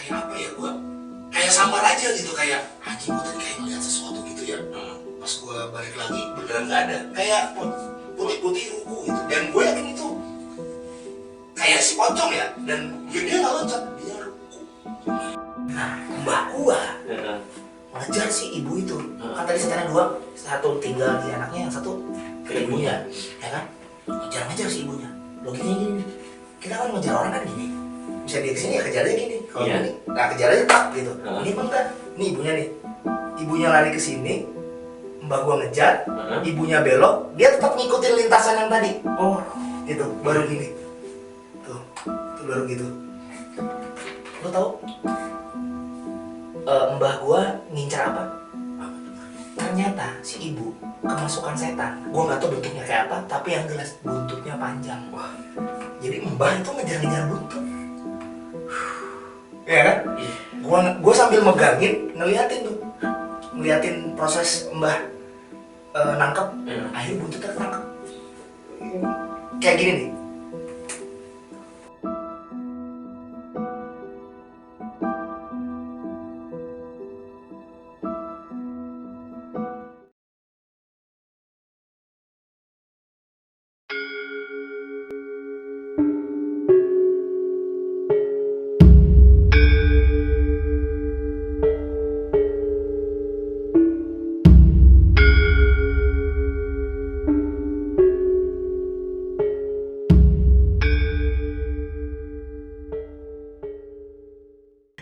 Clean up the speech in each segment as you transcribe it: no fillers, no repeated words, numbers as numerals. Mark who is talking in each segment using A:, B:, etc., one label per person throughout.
A: kayak apa ya, gue kayak samar aja gitu, kayak anjing gue tadi kayak ngeliat sesuatu gitu ya. Pas gue balik lagi beneran nggak ada, kayak putih-putih ruku gitu. Dan gue yakin itu kayak si pocong ya, dan dia nggak loncat, dia ruku. Nah, mbak gue ngejar si ibu itu. Kan tadi setannya dua, satu tinggal di anaknya, yang satu ke ibunya, ya kan? Ngejar si ibunya. Logikanya gini, kita kan ngejar orang kan gini, bisa di sini ya kejarnya gini. Kalau ini, nah kejarnya tak gitu. Ini pun kan, ini ibunya nih. Ibunya lari ke sini, mbak gua ngejar, ibunya belok, dia tetap ngikutin lintasan yang tadi. Oh, gitu, baru gini. Tuh baru gitu. Lo tau? Mbah gua ngincar apa? Ternyata si ibu kemasukan setan. Gua nggak tahu bentuknya kayak apa, tapi yang jelas buntutnya panjang. Wah, jadi mbah itu ngejar-ngejar buntut. Ya kan? Gua sambil megangin, ngeliatin proses mbah nangkep. Akhirnya buntutnya ketangkep. Kayak gini nih.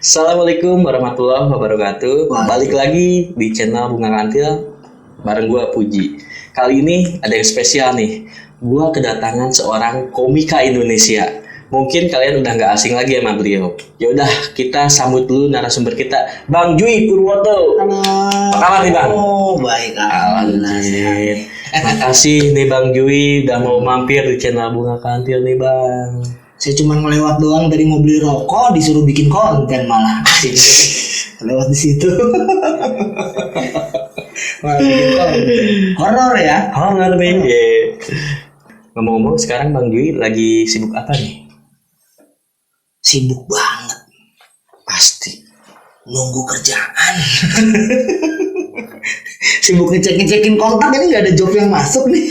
B: Assalamualaikum warahmatullahi wabarakatuh. Balik lagi di channel Bunga Kantil bareng gue Puji. Kali ini ada yang spesial nih. Gue kedatangan seorang komika Indonesia. Mungkin kalian udah nggak asing lagi sama beliau. Yaudah, kita sambut dulu narasumber kita, Bang Jui Purwoto.
C: Halo.
B: Apa kabar nih Bang?
C: Oh baik,
B: alhamdulillah. Makasih nih Bang Jui udah mau mampir di channel Bunga Kantil nih Bang.
C: Saya cuma ngelewat doang, tadi mau beli rokok disuruh bikin konten malah. Lewat di situ. Malah bikin konten. Horor ya?
B: Horor nih. Yeah. Ngomong-ngomong sekarang Bang Jui lagi sibuk apa nih?
C: Sibuk banget. Pasti nunggu kerjaan. Sibuk ngecek-ngecekin kontak, ini gak ada job yang masuk nih.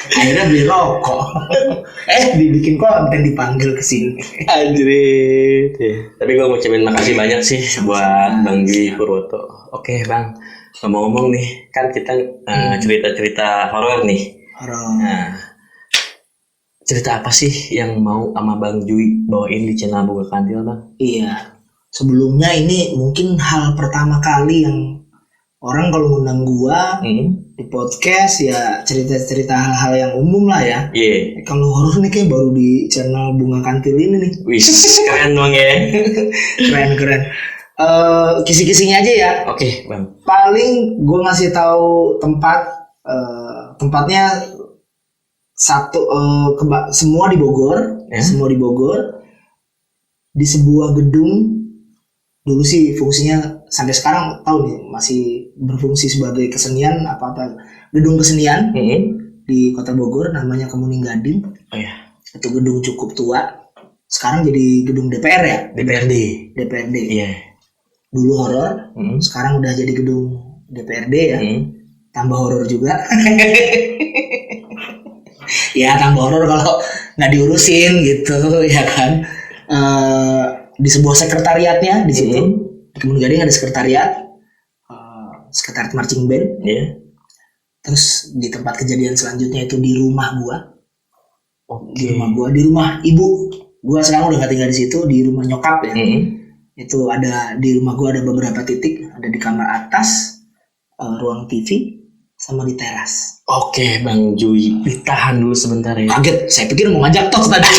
C: Akhirnya beli rokok. Dibikin konten, dipanggil ke sini.
B: Anjir. Tapi gue mau ucapin makasih banyak sih buat Bang Jui Purwoto. Oke Bang, ngomong-ngomong nih, kan kita cerita-cerita horor nih.
C: Horor.
B: Nah, cerita apa sih yang mau sama Bang Jui bawain di channel Bunga Kantil Bang?
C: Iya. Sebelumnya ini mungkin hal pertama kali yang orang kalau ngundang gua di podcast ya cerita-cerita hal-hal yang umum lah ya.
B: Iya.
C: Kalau horor nih kayak baru di channel Bunga Kantil ini nih.
B: Wis, keren dong ya.
C: Keren. Kisi-kisinya aja ya.
B: Oke, Bang.
C: Paling gua ngasih tahu tempatnya satu semua di Bogor, semua di Bogor. Di sebuah gedung. Dulu sih fungsinya sampai sekarang tahu nih masih berfungsi sebagai kesenian apa gedung kesenian di Kota Bogor, namanya Kemuning Gading.
B: Oh ya.
C: Itu gedung cukup tua. Sekarang jadi gedung DPR ya?
B: DPRD. Iya.
C: Dulu horor, sekarang udah jadi gedung DPRD ya. Tambah horor juga. Ya tambah horor kalau nggak diurusin gitu ya kan. Di sebuah sekretariatnya di situ, di Kemuning Gading ada sekretariat, sekretariat marching band. Terus di tempat kejadian selanjutnya itu di rumah gua. Di rumah ibu gua, sekarang udah gak tinggal di situ, di rumah nyokap ya. Itu ada di rumah gua ada beberapa titik, ada di kamar atas, ruang TV, sama di teras.
B: Oke Bang Jui, ditahan dulu sebentar ya.
C: Kaget, saya pikir mau ngajak tos tadi.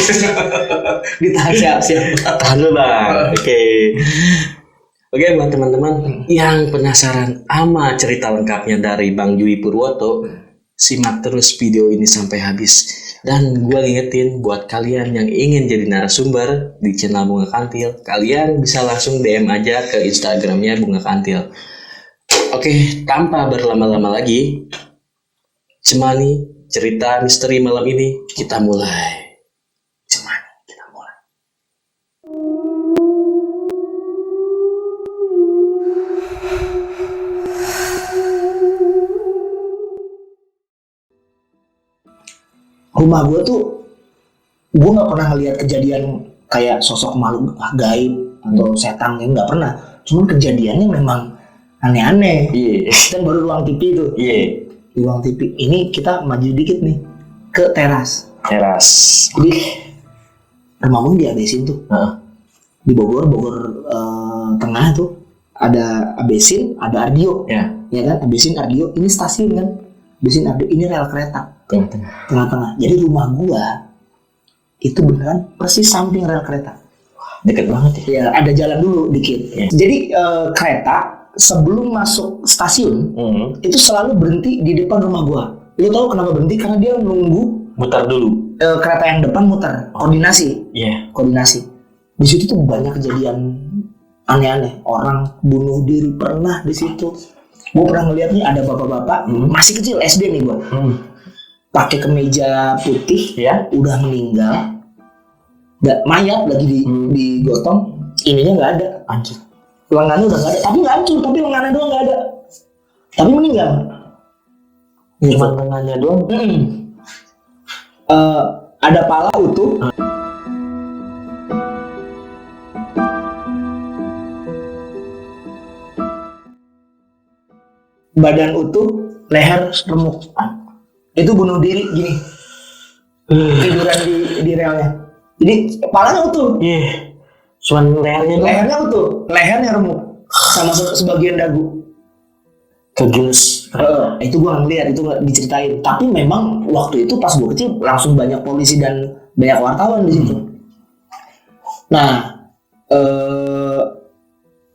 C: Ditahan siap.
B: Tahan dulu Bang. Oke buat teman-teman yang penasaran sama cerita lengkapnya dari Bang Jui Purwoto, simak terus video ini sampai habis. Dan gue ingetin buat kalian yang ingin jadi narasumber di channel Bunga Kantil, kalian bisa langsung DM aja ke Instagramnya Bunga Kantil. Oke, tanpa berlama-lama lagi, cemani cerita misteri malam ini kita mulai.
C: Cemani, kita mulai. rumah gue tuh gue nggak pernah ngelihat kejadian kayak sosok makhluk gaib atau setan, yang nggak pernah. Cuman kejadiannya memang aneh-aneh.
B: Iya.
C: Dan baru ruang TV itu.
B: Iya.
C: Di ruang TV ini kita maju dikit nih ke teras.
B: Teras.
C: Jadi rumah gue diabesin tuh. Di Bogor tengah tuh ada Abesin, ada Ardio.
B: Ya.
C: Ya kan, Abesin, Ardio. Ini stasiun kan. Abesin, Ardio. Ini rel kereta. Tengah-tengah. Jadi rumah gua itu beneran persis samping rel kereta.
B: Deket banget ya.
C: Ya, ada jalan dulu dikit.
B: Ya.
C: Jadi kereta sebelum masuk stasiun itu selalu berhenti di depan rumah gua. Lu tahu kenapa berhenti? Karena dia nunggu
B: Mutar dulu.
C: kereta yang depan muter. Koordinasi.
B: Iya.
C: Koordinasi. Di situ tuh banyak kejadian aneh-aneh. Orang bunuh diri pernah di situ. Gue pernah ngeliat nih ada bapak-bapak masih kecil SD nih gue, pakai kemeja putih,
B: Ya.
C: udah meninggal, mayat lagi digotong, ininya nggak ada,
B: Anjir.
C: lengannya udah nggak ada, tapi nggak hancur, tapi lengannya doang nggak ada, tapi meninggal.
B: Cuma lengannya doang.
C: Ada pala utuh. Badan utuh, leher remuk. Itu bunuh diri gini. Tiduran di relnya. Jadi kepalanya utuh.
B: Iya. Cuman lehernya doang.
C: Lehernya utuh, lehernya remuk. Sama sebagian dagu.
B: Kegiles.
C: Itu gua ngeliat, itu nggak diceritain. Tapi memang waktu itu pas gua kecil langsung banyak polisi dan banyak wartawan di situ. Nah,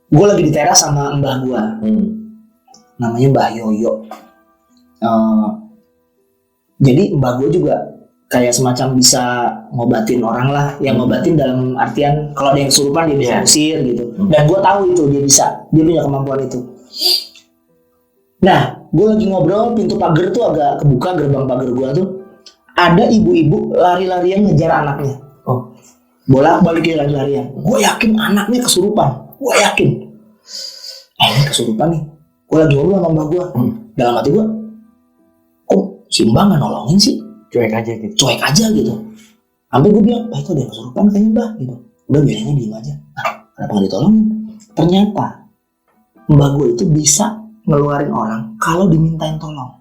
C: gua lagi di teras sama mbah gua. Namanya Mbah Yoyo. Jadi mbah gue juga kayak semacam bisa ngobatin orang lah, yang ngobatin dalam artian kalau ada yang kesurupan dia bisa usir gitu. Dan gue tahu itu dia punya kemampuan itu. Nah, gue lagi ngobrol, pintu pagar tuh agak kebuka, gerbang pagar gue tuh ada ibu-ibu lari-larian ngejar anaknya. Bolak-balik lari-larian. Gue yakin anaknya kesurupan. Gue yakin. Ini kesurupan nih. Gue lagi ngobrol sama mbak gue, dalam hati gue, kok si mbak nggak nolongin sih?
B: Cuek aja gitu.
C: Cuek aja gitu. Sampai gue bilang, itu ada yang kesurupan kayaknya mbak gitu. Udah biarin diem aja. Kenapa nggak ditolongin? Ternyata mbak gue itu bisa ngeluarin orang kalau dimintain tolong.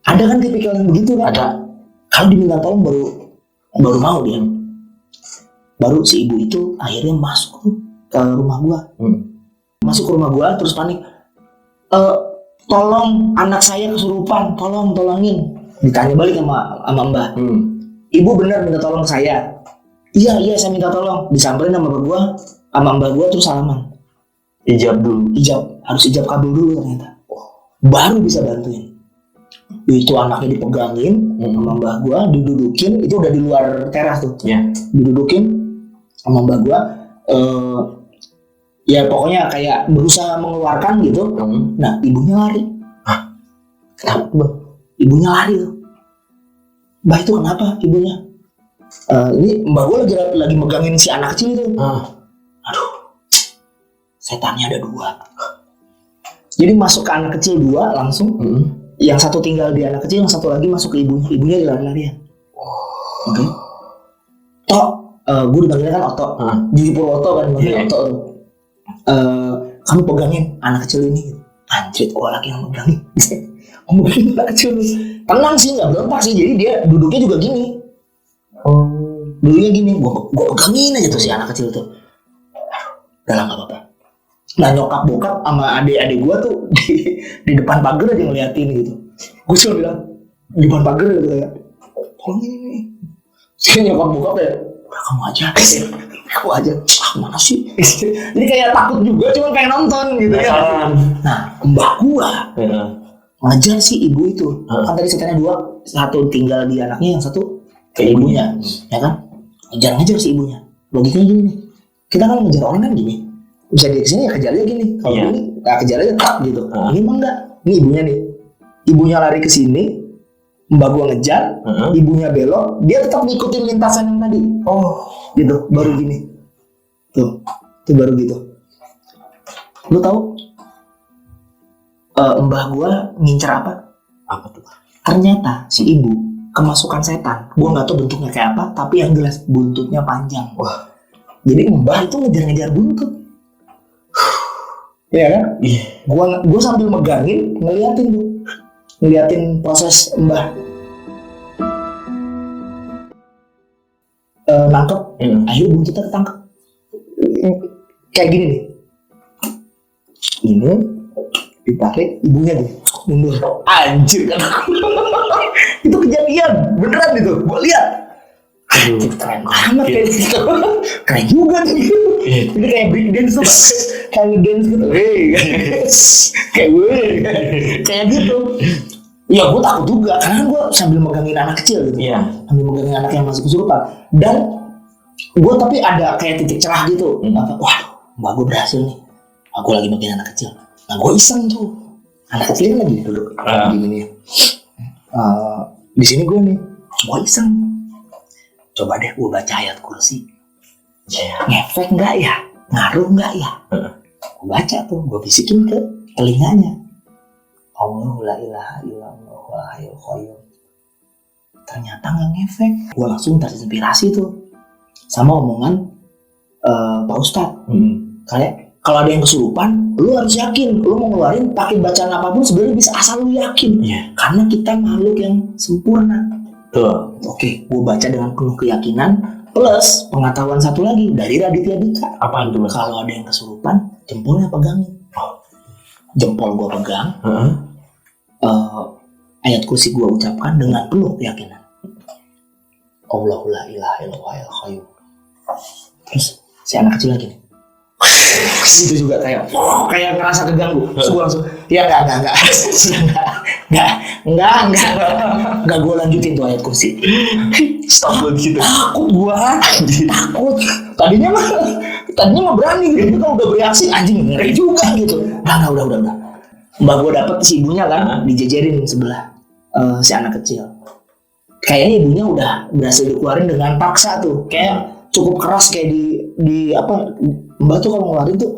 C: Ada kan tipikal yang begitu kan? Ada. Kalau diminta tolong baru mau dia. Baru si ibu itu akhirnya masuk ke rumah gue. Masuk ke rumah gua terus panik, tolong anak saya kesurupan, tolongin. Ditanya balik sama mbak, ibu benar minta tolong ke saya? Iya saya minta tolong. Disamperin sama mbak gua terus salaman.
B: Ijab dulu.
C: Harus ijab kabul dulu ternyata. Baru bisa bantuin. Itu anaknya dipegangin sama mbak gua, didudukin, itu udah di luar teras tuh. Didudukin sama mbak gua. Ya pokoknya kayak berusaha mengeluarkan gitu. Nah ibunya lari. Kenapa mbak? Ibunya lari tuh. Mbak itu kenapa ibunya? Ini mbak gue lagi megangin si anak kecil itu. Aduh, setannya ada 2. Jadi masuk ke anak kecil 2 langsung. Yang satu tinggal di anak kecil, yang satu lagi masuk ke ibunya. Ibunya lari-larian. Oke. Tok, gue dipanggilnya kan Oto. Juwi Purwoto kan, dipanggil Oto tuh. Kamu pegangin anak kecil ini. Anjir, gue lagi yang megangin. Megangin anak kecil. Tenang sih, nggak berempat sih. Jadi dia duduknya juga gini. Duduknya gini. Gue pegangin aja tuh si anak kecil tuh. Udah lah, nggak apa-apa. Nah nyokap bokap sama adik-adik gue tuh di depan pagar aja ngeliatin gitu. Gue selalu bilang di depan pagar gitu kayak, tolong ini. Si nyokap bokap ya, udah kamu aja. Aku aja, mana sih? Jadi kayak takut juga, cuma pengen nonton gitu ya. Nah, mbak gua ngajar si ibu itu. Kan tadi setannya 2, satu tinggal di anaknya, yang satu ke ibunya, ya kan? Ngajar si ibunya. Logikanya gini nih, kita kan ngejar orang kan gini, bisa di sini ya kejar aja gini. Kalau ini, nggak kejar aja tak gitu. Ini emang enggak. Ini ibunya nih, ibunya lari ke sini. Mbak gua ngejar, ibunya belok, dia tetap ngikutin lintasan yang tadi. Gitu, baru gini. Tuh baru gitu. Lu tahu mbah gua ngincer apa?
B: Apa tuh?
C: Ternyata si ibu kemasukan setan. Gue nggak tahu bentuknya kayak apa, tapi yang jelas buntutnya panjang. Wah, jadi mbah itu ngejar-ngejar buntut. Iya kan?
B: Iya.
C: Gue sambil megangin, ngeliatin proses mbah nangkep. Akhirnya buntutnya ketangkep. Kayak gini nih. Ini ditarik, ibunya nih mundur. Anjir kan? Itu kejadian beneran itu. Gue lihat. Keren amat kayak gitu. Keren juga nih. Ini kayak break dance tuh. Kayak dance gitu. Kayak gue. Kayak gitu. Ya gue takut juga karena gue sambil megangin anak kecil gitu.
B: Iya.
C: Sambil megangin anak yang masuk kesurupan. Dan gue tapi ada kayak titik cerah gitu. Wah, mbak gue berhasil nih. Aku lagi megangin anak kecil. Nah gue iseng tuh. Anak kecil lagi duduk gini nih. Di sini gue nih. Gue iseng. Coba deh gue baca ayat kursi. Ngefek nggak ya? Ngaruh nggak ya? Gue baca tuh. Gue bisikin ke telinganya. Allah la ilaha illallah wal hayyul qayyum. Ternyata nggak ngefek. Gue langsung terinspirasi tuh sama omongan Pak Ustadz. Kayak kalau ada yang kesurupan, lu harus yakin. Lu mau ngeluarin pakai bacaan apapun sebenarnya bisa asal lu yakin. Karena kita makhluk yang sempurna. Tuh. Oke, gue baca dengan penuh keyakinan. Plus pengetahuan satu lagi dari Raditya Dika. Apaan tuh? Kalau ada yang kesurupan, jempolnya pegangin. Jempol gue pegang. Ayat kursi gue ucapkan dengan penuh keyakinan. Allahu la ilaha illallah qayyum. Terus si anak kecil lagi nih. Itu juga kayak ngerasa keganggu. Terus gue langsung ya enggak gue lanjutin tuh ayat kursi.
B: Stop gitu.
C: Takut gue. Takut. Tadinya mah berani gitu. Kalau udah bereaksi anjing ngeri juga gitu. Udah. Mbak gue dapet si ibunya kan dijejerin sebelah si anak kecil. Kayaknya ibunya udah berhasil dikeluarin dengan paksa tuh. Kayak cukup keras kayak di apa Mbak tuh kalau ngeluarin tuh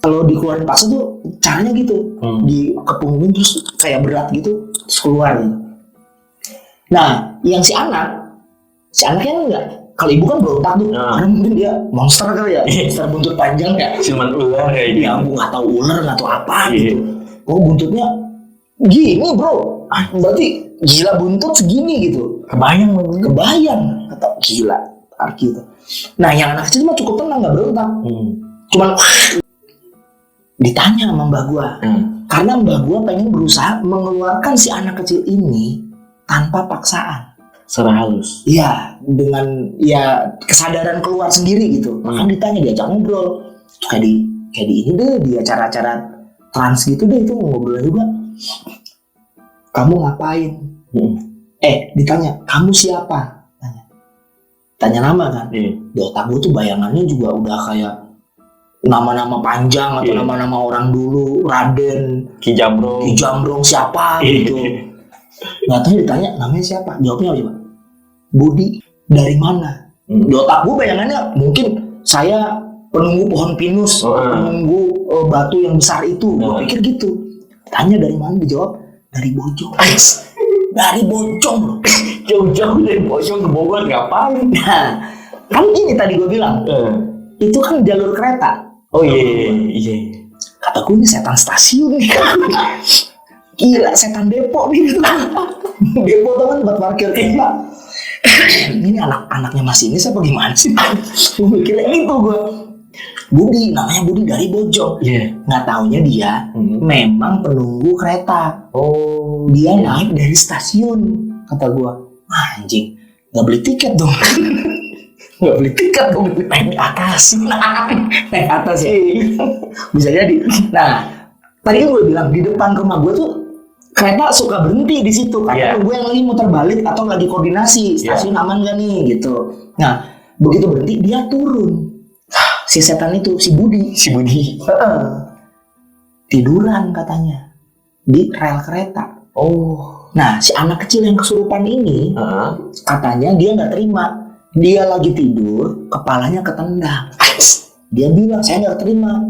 C: kalau dikeluarin paksa tuh caranya gitu. Dikepungin terus kayak berat gitu terus keluar gitu. Nah, yang si anaknya enggak. Kalau ibu kan berontak tuh, karena mungkin dia monster kali ya, monster buntut panjang ya.
B: Siluman ular kayak gitu.
C: Ya, aku nggak tahu ular nggak tahu apa gitu. Oh buntutnya gini bro, berarti gila buntut segini gitu. Kebayang atau gila arki itu. Nah yang anak kecil mah cukup tenang nggak berontak. Cuman ditanya sama mbak gua, karena mbak gua pengen berusaha mengeluarkan si anak kecil ini tanpa paksaan.
B: Secara halus.
C: Iya, dengan ya kesadaran keluar sendiri gitu. Maka ditanya, diajak ngobrol. Kayak di ini deh, di acara-acara trans gitu deh itu ngobrol juga. Kamu ngapain? Ditanya, kamu siapa? Tanya nama kan? Di otak gue tuh bayangannya juga udah kayak nama-nama panjang atau nama-nama orang dulu, Raden,
B: Ki Jambrong
C: siapa gitu. Nggak tahu ditanya namanya siapa? Jawabnya apa? Budi. Dari mana? Di otak gue bayangannya mungkin saya penunggu pohon pinus, penunggu batu yang besar itu. Gue pikir gitu. Tanya dari mana? Dijawab dari Bojong. Dari Bojong loh.
B: Jauh-jauh dari Bojong ke Bogor ngapain?
C: Nah, kan ini tadi gue bilang. Itu kan jalur kereta.
B: Oh iya.
C: Kata gue ini setan stasiun nih. Gila, setan depo nih. Depo tuh kan tempat parkir kereta. Ini anak-anaknya masinis apa gimana sih? Gue mikirnya itu gue. Budi, namanya Budi dari Bojong. Nggak taunya dia memang penunggu kereta. Dia naik dari stasiun. Kata gue, anjing, nggak beli tiket dong. Nggak beli tiket dong, naik di atas. Naik atas ya. Bisa jadi. Nah, tadi kan gue bilang di depan rumah gue tuh kereta suka berhenti di situ karena gue yang lagi muter balik atau lagi koordinasi stasiun aman gak nih gitu. Nah begitu berhenti dia turun. Si setan itu si Budi tiduran katanya di rel kereta. Nah si anak kecil yang kesurupan ini katanya dia nggak terima. Dia lagi tidur kepalanya ketendang. Dia bilang saya nggak terima.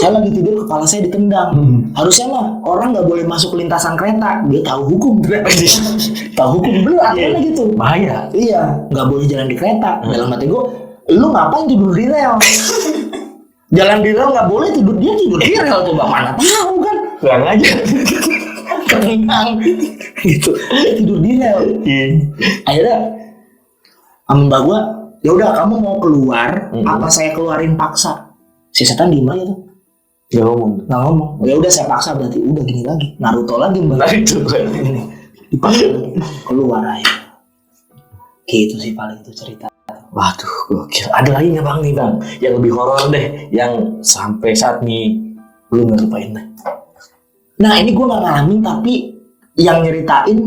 C: Saya lagi tidur, kepala saya ditendang. Harusnya mah orang nggak boleh masuk lintasan kereta. Dia tahu hukum, tahu hukum berat kan gitu.
B: Bahaya.
C: Iya, nggak boleh jalan di kereta. Dalam hati gue, lu ngapain tidur di rel? Jalan di rel nggak boleh, tidur di rel tuh, bang, mana tahu kan?
B: Kurang aja.
C: Kenyang gitu, dia tidur di rel. Akhirnya mbak gue, ya udah kamu mau keluar, apa saya keluarin paksa? Si setan diem aja tuh, nggak ngomong. Ya udah saya paksa, berarti udah gini lagi, Naruto lagi mbak. Ini dipaksa lagi. Keluar aja. Gitu sih paling itu cerita.
B: Waduh, gokil. Ada lagi nggak bang nih bang, yang lebih horor deh, yang sampai saat ini lu nggak lupain deh?
C: Nah ini gue nggak ngalamin, tapi yang nyeritain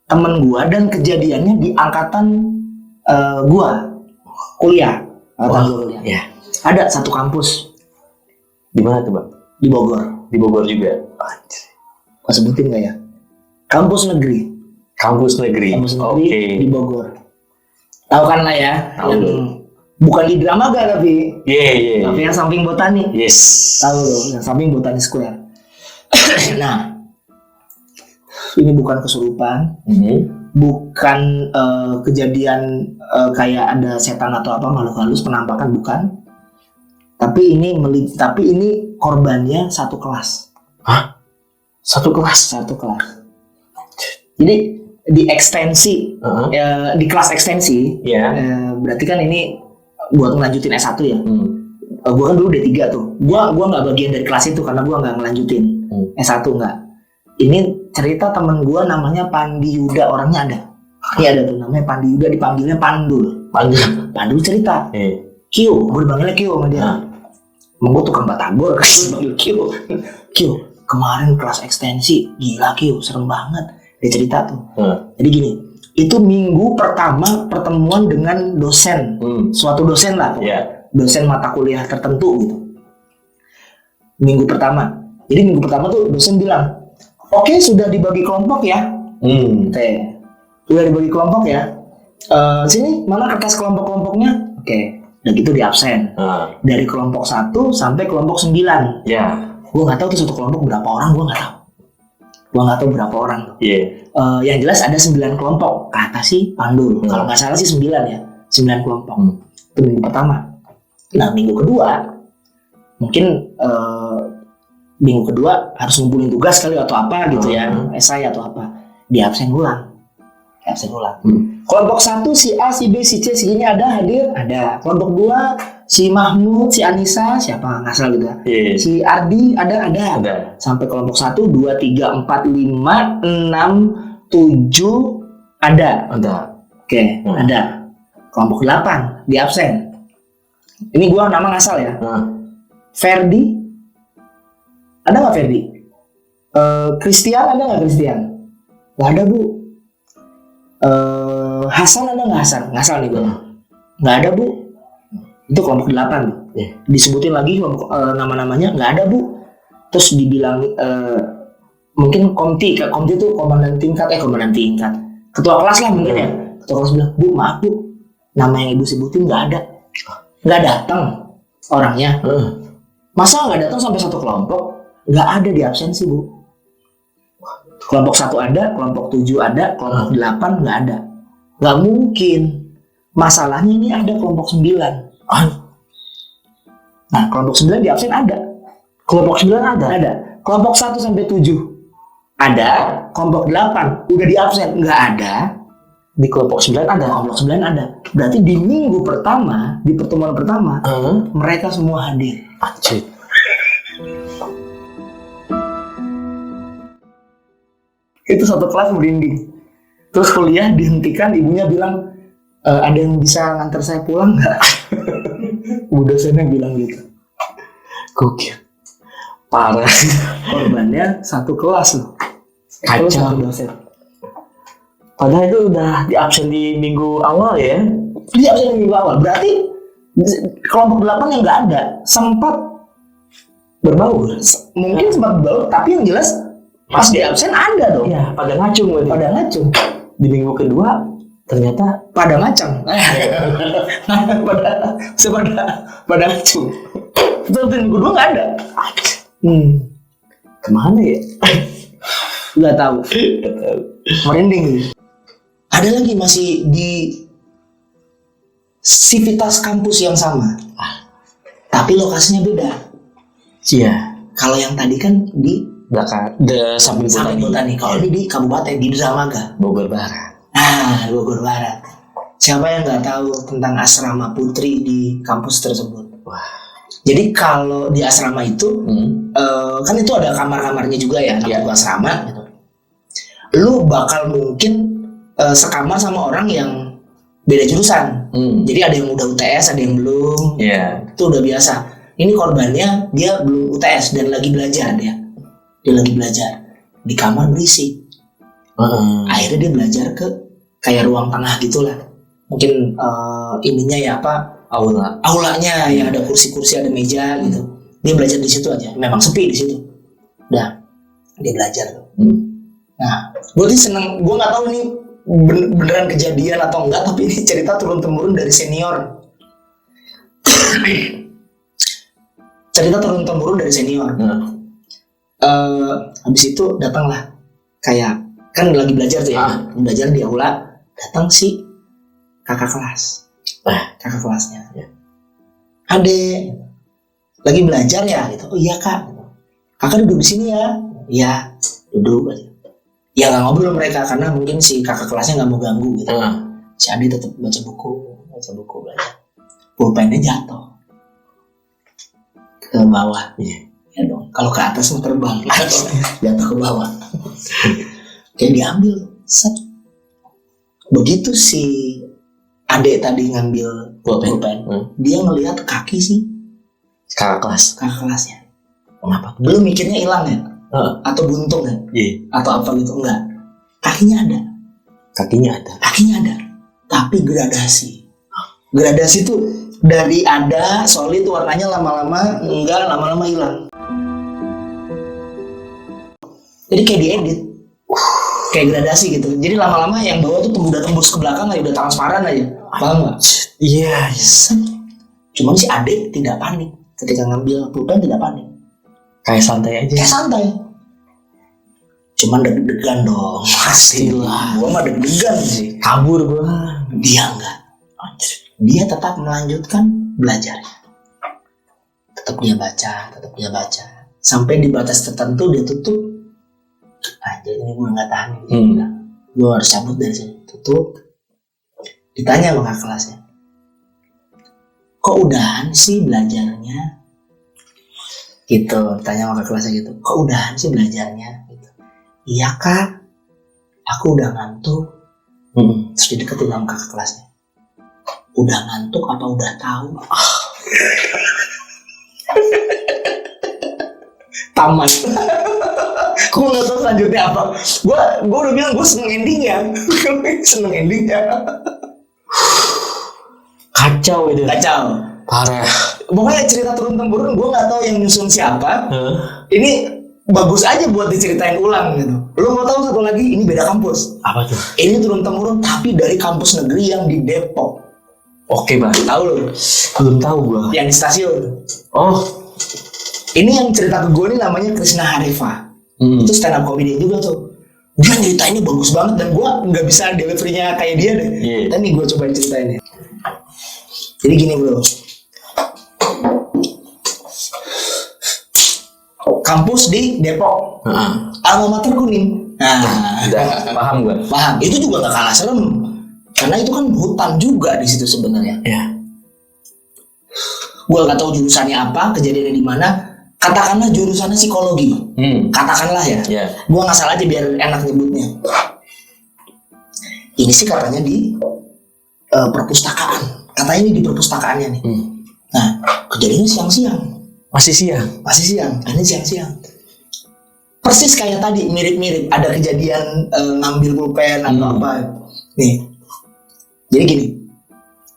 C: temen gue dan kejadiannya di angkatan gue kuliah. Angkatan gue kuliah.
B: Ya.
C: Ada satu kampus.
B: Di mana tuh bang?
C: Di Bogor.
B: Di Bogor juga.
C: Gua sebutin nggak ya? Kampus negeri.
B: Kampus negeri.
C: Oke. Di Bogor. Tahu kan lah ya?
B: Tahu.
C: Yang bukan di Dramaga tapi.
B: Iya.
C: Tapi yang samping Botani.
B: Yes.
C: Tahu loh, yang samping Botani Square. Nah, ini bukan kesurupan, bukan kejadian kayak ada setan atau apa makhluk halus penampakan, bukan. Tapi ini korbannya satu kelas.
B: Hah? Satu kelas?
C: Satu kelas. Jadi di ekstensi, di kelas ekstensi, berarti kan ini buat ngelanjutin S1 ya. Gue kan dulu D3 tuh. Gue nggak bagian dari kelas itu karena gue nggak ngelanjutin S1 nggak. Ini cerita temen gue namanya Pandi Yuda, orangnya ada. Iya ada tuh namanya Pandi Yuda, dipanggilnya Pandul. Pandul cerita. Kyo, gue dipanggilnya Kyo sama dia. Emang gue tukang batagor kan, dipanggil Kyo. Kyo, kemarin kelas ekstensi, gila Kyo, serem banget. Dia cerita tuh. Jadi gini, itu minggu pertama pertemuan dengan dosen, suatu dosen lah, dosen mata kuliah tertentu gitu. Minggu pertama. Jadi minggu pertama tuh dosen bilang, oke, sudah dibagi kelompok ya. Sudah dibagi kelompok ya. Sini mana kertas kelompok-kelompoknya? Oke. Dan gitu di absen. Dari kelompok 1 sampai kelompok 9. Gue nggak tahu tuh satu kelompok berapa orang, gue nggak tahu. Gue nggak tahu berapa orang tuh. Yang jelas ada 9 kelompok. Kata si Pandul. Kalau nggak salah sih 9 ya. 9 kelompok. Itu minggu pertama. Nah minggu kedua mungkin minggu kedua harus ngumpulin tugas kali atau apa gitu ya, esai atau apa, di absen ulang. Kelompok 1 si A, si B, si C, si ini ada hadir, ada. Kelompok 2 si Mahmud, si Anissa, siapa nggak salah gitu ya. Si Ardi ada. Sampai kelompok 1, 2, 3, 4, 5, 6, 7 ada. Oke, ada. Kelompok 8 di absen. Ini gua nama ngasal ya. Ferdi ada nggak Ferdi? Christian ada nggak Christian? Nggak ada bu. Hasan ada nggak Hasan? Ngasal nih gue. Nggak ada bu. Itu kelompok 8 bu. Disebutin lagi kelompok nama-namanya nggak ada bu. Terus dibilang mungkin komti itu komandan tingkat. Ketua kelas lah mungkin ya. Ketua kelas bilang, bu maaf bu, nama yang ibu sebutin nggak ada. Nggak datang orangnya. Masa nggak datang sampai satu kelompok? Nggak ada di absensi bu. Kelompok 1 ada, kelompok 7 ada, kelompok 8 nggak ada. Nggak mungkin. Masalahnya ini ada kelompok 9. Nah kelompok 9 di absen ada.
B: Kelompok 9 ada?
C: Ada. Kelompok 1 sampai 7 ada. Kelompok 8 udah di absen nggak ada.
B: Di kelompok 9 ada?
C: Kelompok 9 ada. Berarti di minggu pertama, di pertemuan pertama, mereka semua hadir.
B: Anjir.
C: Itu satu kelas merinding. Terus kuliah dihentikan, ibunya bilang, ada yang bisa nganter saya pulang nggak? Bu dosennya bilang gitu.
B: Gokil. Parah.
C: Korbannya satu kelas loh.
B: Kacau.
C: Satu dosen.
B: Padahal itu udah di absen di minggu awal ya?
C: Di absen di minggu awal. Berarti kelompok 8 yang nggak ada sempat berbaur. Mungkin sempat berbaur, tapi yang jelas pas di absen ada dong.
B: Iya, pada ngacung berarti.
C: Pada ngacung.
B: Di minggu kedua ternyata
C: pada ngacang. pada ngacung. Temen gue nggak ada.
B: kemana ya?
C: Nggak tahu. Merinding. Ada lagi masih di sivitas kampus yang sama, tapi lokasinya beda.
B: Iya.
C: Kalau yang tadi kan di
B: Belakang, samping
C: Botani. Kalau ini di kabupaten di Dramaga,
B: Bogor Barat.
C: Nah, Bogor Barat. Siapa yang nggak tahu tentang asrama putri di kampus tersebut?
B: Wah.
C: Jadi kalau di asrama itu, kan itu ada kamar-kamarnya juga ya, namanya asrama. Gitu. Lu bakal mungkin sekamar sama orang yang beda jurusan. Jadi ada yang udah UTS, ada yang belum.
B: Iya.
C: Itu udah biasa. Ini korbannya dia belum UTS dan lagi belajar dia. Dia lagi belajar di kamar berisik. Akhirnya dia belajar ke kayak ruang tengah gitulah. Mungkin ininya ya apa? Aulanya yang ada kursi-kursi, ada meja gitu. Dia belajar di situ aja. Memang sepi di situ. Udah, dia belajar tuh. Nah, gue sih seneng. Gue nggak tahu ini beneran kejadian atau enggak, tapi ini cerita turun temurun dari senior. Cerita turun temurun dari senior. Habis itu datanglah kayak kan lagi belajar tuh ya, belajar di aula, datang si kakak kelas, kakak kelasnya. Adek lagi belajar ya gitu. Oh iya kak, kakak duduk di sini ya. Iya, duduk aja. Ya nggak ngobrol mereka karena mungkin si kakak kelasnya nggak mau ganggu gitu. Si Ade tetap baca buku belajar. Pulpennya jatuh ke bawah. Ya dong. Kalau ke atas mah terbang, jatuh ke bawah. Kayak diambil, set. Begitu si Ade tadi ngambil pulpen, dia ngelihat kaki si
B: kakak
C: kelasnya.
B: Kenapa?
C: Belum mikirnya hilang ya? Atau buntung ya? Atau apa gitu, enggak. Kakinya ada, tapi gradasi itu dari ada solid warnanya lama-lama enggak, lama-lama hilang. Jadi kayak diedit, kayak gradasi gitu. Jadi lama-lama yang bawah tuh udah tembus ke belakang aja, udah transparan aja, paham nggak?
B: Iya.
C: Cuman si Ade tidak panik ketika ngambil pulpen, tidak panik.
B: Kayak santai aja.
C: Kayak santai. Cuman deg-degan dong.
B: Pastilah.
C: Gua mah deg-degan sih.
B: Kabur gua.
C: Dia enggak. Dia tetap melanjutkan belajar. Tetap dia baca. Sampai di batas tertentu dia tutup. Jadi ini gue nggak tahan. Gue harus cabut dari sini. Tutup. Ditanya sama kakak kelasnya. Kok udahan sih belajarnya? Gitu. Tanya sama kakak kelasnya gitu. Kok udahan sih belajarnya? Gitu. Iya kak. Aku udah ngantuk. Terus dideketin sama kakak kelasnya. Udah ngantuk apa udah tahu? Tamat. Gue nggak tahu selanjutnya apa. Gue udah bilang gue seneng endingnya.
B: Kacau itu.
C: Kacau.
B: Parah.
C: Pokoknya cerita turun temurun, gue nggak tahu yang nyusun siapa. Ini bagus aja buat diceritain ulang gitu. Lo mau tahu satu lagi? Ini beda kampus.
B: Apa tuh?
C: Ini turun temurun tapi dari kampus negeri yang di Depok.
B: Oke bang.
C: Tahu lo?
B: Belum tahu gua.
C: Yang di stasiun.
B: Oh.
C: Ini yang cerita ke gue ini namanya Krisna Harifa. Itu stand up comedian juga tuh. Dia ceritainnya bagus banget dan gue nggak bisa deliverynya kayak dia deh. Dan nih gue cobain ceritainnya. Jadi gini bro. Kampus di Depok. Alma mater Kuning.
B: Udah paham gue.
C: Paham. Itu juga gak kalah serem. Karena itu kan hutan juga di situ sebenarnya.
B: Iya.
C: Gue gak tahu jurusannya apa, kejadiannya di mana. Katakanlah jurusannya psikologi. Katakanlah ya. Gue gak salah aja biar enak nyebutnya. Ini sih katanya di perpustakaan. Katanya ini di perpustakaannya nih. Nah, kejadiannya siang-siang.
B: Masih siang.
C: Ini siang-siang. Persis kayak tadi, mirip-mirip. Ada kejadian ngambil pulpen atau apa. Nih. Jadi gini.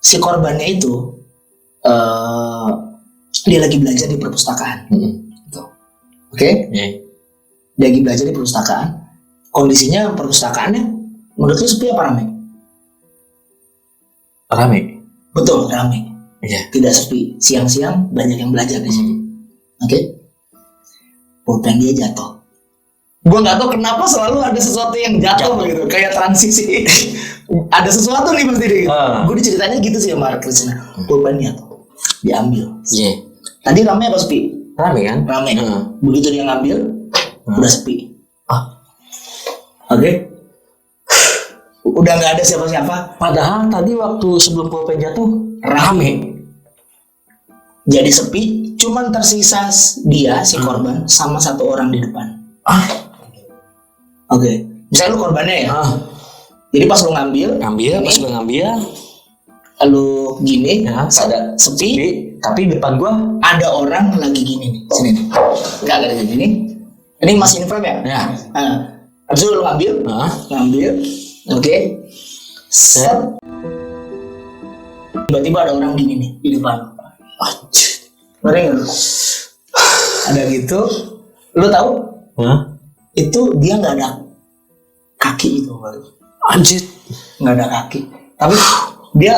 C: Si korbannya itu dia lagi belajar di perpustakaan. Oke? Dia lagi belajar di perpustakaan. Kondisinya perpustakaannya menurut lu sepi apa ramai?
B: Rame.
C: Betul, rame.
B: Iya.
C: Tidak sepi. Siang-siang banyak yang belajar di sini. Oke. Pulpen dia jatuh. Gue nggak tahu kenapa selalu ada sesuatu yang jatuh gitu, kayak transisi. Ada sesuatu nih pasti deh. Gue diceritanya gitu sih sama Krisna. Pulpen jatuh, diambil.
B: Iya.
C: Tadi rame apa sepi?
B: Rame kan?
C: Rame. Begitu dia ngambil, udah sepi. Oke. Udah nggak ada siapa-siapa.
B: Padahal tadi waktu sebelum pulpen jatuh rame.
C: Jadi sepi, cuman tersisa dia si korban sama satu orang di depan. Oke. Misalnya lu korbannya ya. Jadi pas lu ngambil,
B: Pas gue ngambil,
C: lu gini,
B: ya,
C: ada sepi,
B: tapi depan gua
C: ada orang lagi gini nih, sini nih. Enggak ada gini. Ini masih in frame ya?
B: ya.
C: Habis itu lu ngambil, oke. Set. Tiba-tiba ada orang gini nih di depan. Ngeri nggak lu? Ada gitu. Lu tahu? Itu dia nggak ada kaki itu baru.
B: Anjir.
C: Nggak ada kaki. Tapi dia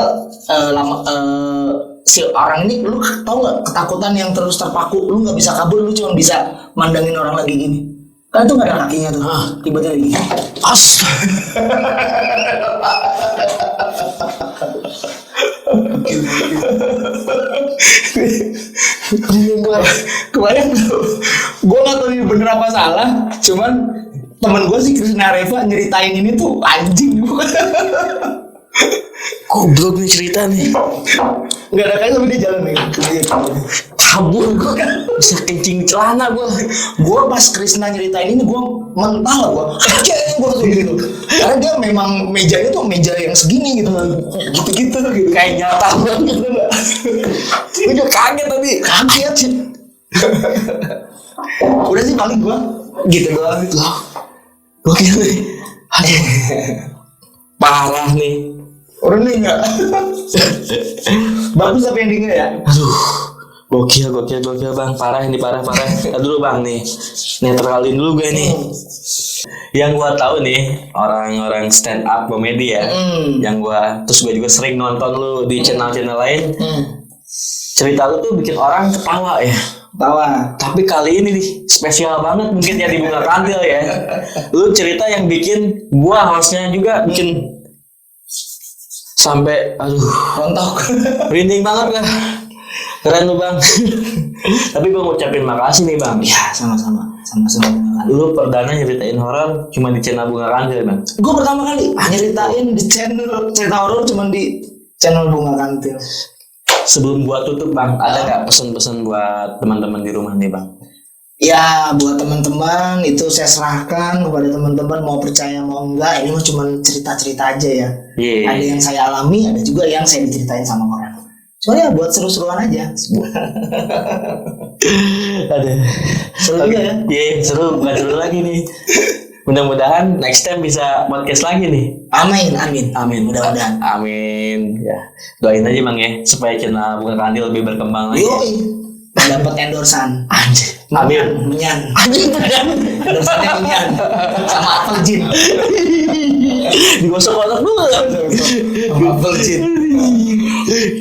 C: si orang ini, lu tahu nggak ketakutan yang terus terpaku, lu nggak bisa kabur, lu cuma bisa mandangin orang lagi gini. Kan itu nggak ada kakinya tuh. Tiba-tiba gini. Kemarin gue nggak tahu ini bener apa salah, cuman temen gue si Krisna Reva nyeritain ini tuh anjing.
B: Goblok nih cerita nih.
C: Nggak ada kayak, tapi dia jalan nih.
B: Kabur gue kan. Bisa kencing celana gue.
C: Gue pas Krisna nyeritain ini gue mental gue. Gue langsung gitu. Karena dia memang mejanya tuh meja yang segini gitu. Gitu-gitu gitu.
B: Kayak nyata banget.
C: Gue juga kaget tadi. Kaget sih. Udah sih paling gue gitu doang.
B: Gokil nih. Aduh. Parah nih.
C: Orang nih enggak. Bagus apa endingnya ya?
B: Aduh. Gokil bang. Parah ini, parah. Dulu bang nih. Netralin dulu gue nih. Yang gue tahu nih, orang-orang stand up komedi ya. Yang terus gue juga sering nonton lu di channel-channel lain. Cerita lu tuh bikin orang ketawa ya.
C: Tawa.
B: Tapi kali ini nih spesial banget mungkin ya di Bunga Kantil ya. Lu cerita yang bikin gua hostnya juga bikin sampai
C: rontok.
B: Merinding banget lah. Keren lu bang. Tapi gua mau ucapin makasih nih bang.
C: Ya sama-sama.
B: Lu perdana nyeritain horor cuma di channel Bunga Kantil bang.
C: Gue pertama kali nyeritain di channel cerita horor cuma di channel Bunga Kantil.
B: Sebelum gua tutup bang, ada nggak pesan-pesan buat teman-teman di rumah nih bang?
C: Ya buat teman-teman itu saya serahkan kepada teman-teman, mau percaya mau enggak, ini mah cuma cerita-cerita aja ya. Ada yang saya alami, ada juga yang saya diceritain sama orang. Cuma ya buat seru-seruan aja.
B: Ada.
C: Seru juga ya?
B: Iya seru, bukan seru lagi nih. Mudah-mudahan next time bisa podcast lagi nih.
C: Amin. Mudah-mudahan.
B: Amin. Ya, doain aja bang ya supaya channel Bunga Kantil lebih berkembang lagi.
C: Yoi. Dapat endorsan.
B: Amin.
C: Menyan. Endorsannya menyan. Sama apel jin.
B: Digosok-gosok dulu.
C: Sama apel jin.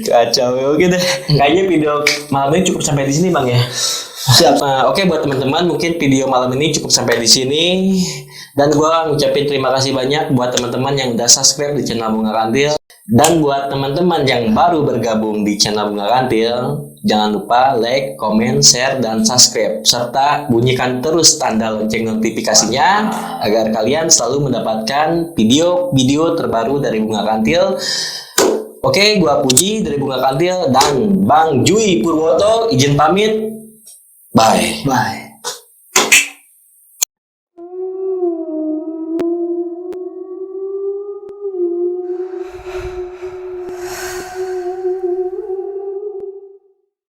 B: Kacau. Oke deh. Kayaknya video malam ini cukup sampai di sini bang ya.
C: Siap.
B: Oke, buat teman-teman mungkin video malam ini cukup sampai di sini. Dan gue ngucapin terima kasih banyak buat teman-teman yang udah subscribe di channel Bunga Kantil. Dan buat teman-teman yang baru bergabung di channel Bunga Kantil, jangan lupa like, comment, share, dan subscribe. Serta bunyikan terus tanda lonceng notifikasinya agar kalian selalu mendapatkan video-video terbaru dari Bunga Kantil. Oke, gue Puji dari Bunga Kantil dan Bang Jui Purwoto izin pamit. Bye.